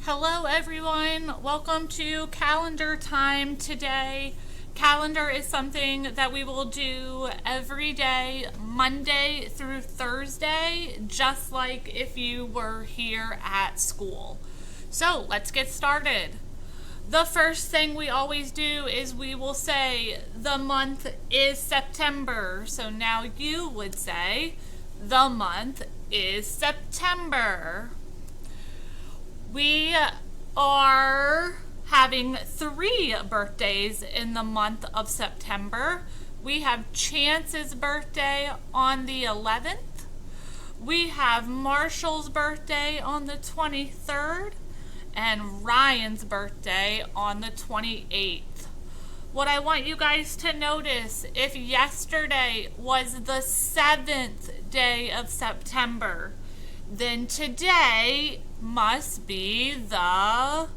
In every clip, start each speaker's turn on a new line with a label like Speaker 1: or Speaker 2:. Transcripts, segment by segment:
Speaker 1: Hello everyone, welcome to calendar time today. Calendar is something that we will do every day, Monday through Thursday, just like if you were here at school. So let's get started. The first thing we always do is we will say the month is September. So now you would say the month is September. We are having 3 birthdays in the month of September. We have Chance's birthday on the 11th. We have Marshall's birthday on the 23rd and Ryan's birthday on the 28th. What I want you guys to notice, if yesterday was the 7th day of September, then today must be the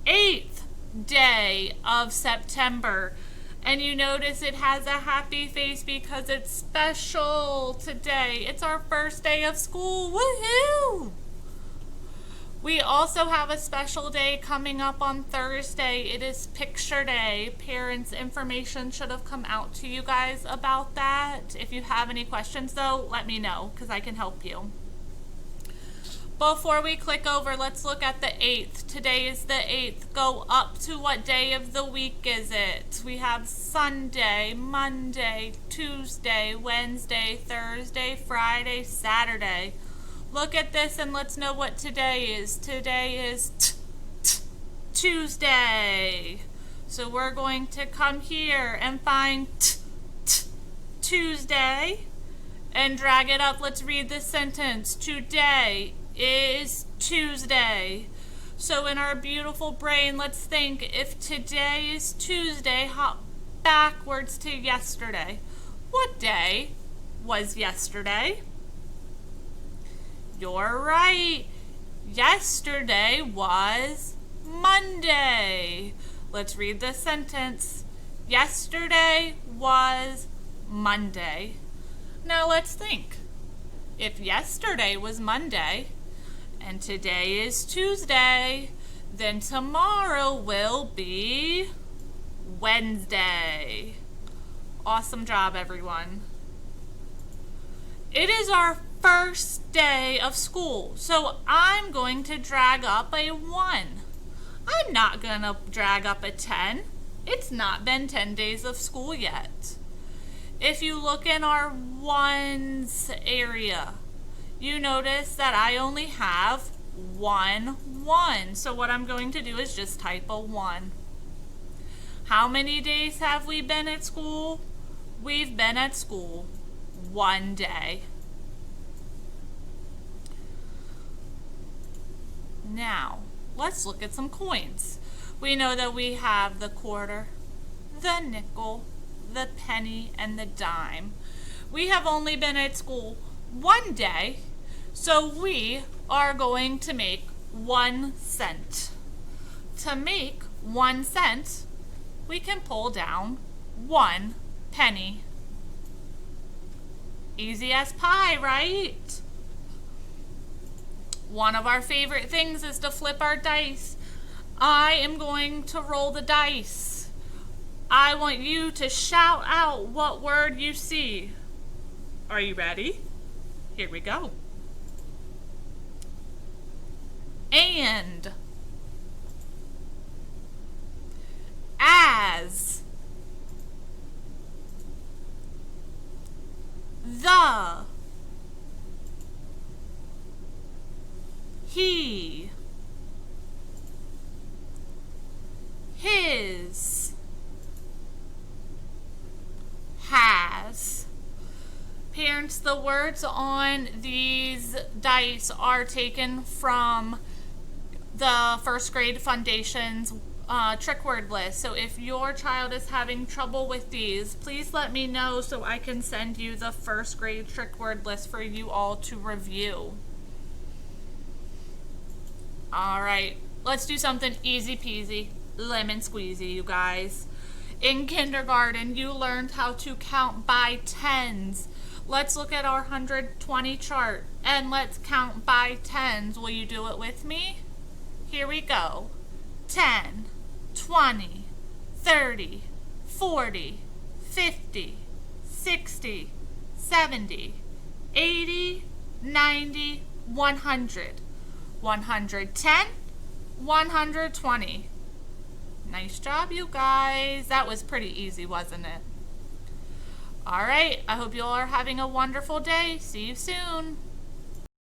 Speaker 1: 8th day of September. And you notice it has a happy face because it's special today. It's our first day of school. Woohoo! We also have a special day coming up on Thursday. It is Picture Day. Parents' information should have come out to you guys about that. If you have any questions though, let me know because I can help you. Before we click over, let's look at the 8th. Today is the 8th. Go up to what day of the week is it? We have Sunday, Monday, Tuesday, Wednesday, Thursday, Friday, Saturday. Look at this and let's know what today is. Today is Tuesday. So we're going to come here and find Tuesday and drag it up. Let's read this sentence. Today is Tuesday. So in our beautiful brain, let's think, if today is Tuesday, hop backwards to yesterday. What day was yesterday? You're right. Yesterday was Monday. Let's read this sentence. Yesterday was Monday. Now let's think. If yesterday was Monday, and today is Tuesday, then tomorrow will be Wednesday. Awesome job, everyone. It is our first day of school, so I'm going to drag up a 1. I'm not going to drag up a 10. It's not been 10 days of school yet. If you look in our ones area, you notice that I only have 1. So what I'm going to do is just type a 1. How many days have we been at school? We've been at school 1 day. Now, let's look at some coins. We know that we have the quarter, the nickel, the penny, and the dime. We have only been at school 1 day, so we are going to make 1 cent. To make 1 cent, we can pull down 1 penny. Easy as pie, right? One of our favorite things is to flip our dice. I am going to roll the dice. I want you to shout out what word you see. Are you ready? Here we go. And. As. The. He. His. Has. Parents, the words on these dice are taken from the first grade foundation's trick word list. So if your child is having trouble with these, please let me know so I can send you the first grade trick word list for you all to review. All right, let's do something easy peasy, lemon squeezy, you guys. In kindergarten, you learned how to count by tens. Let's look at our 120 chart and let's count by tens. Will you do it with me? Here we go. 10, 20, 30, 40, 50, 60, 70, 80, 90, 100. 110, 120. Nice job, you guys. That was pretty easy, wasn't it? All right, I hope you all are having a wonderful day. See you soon.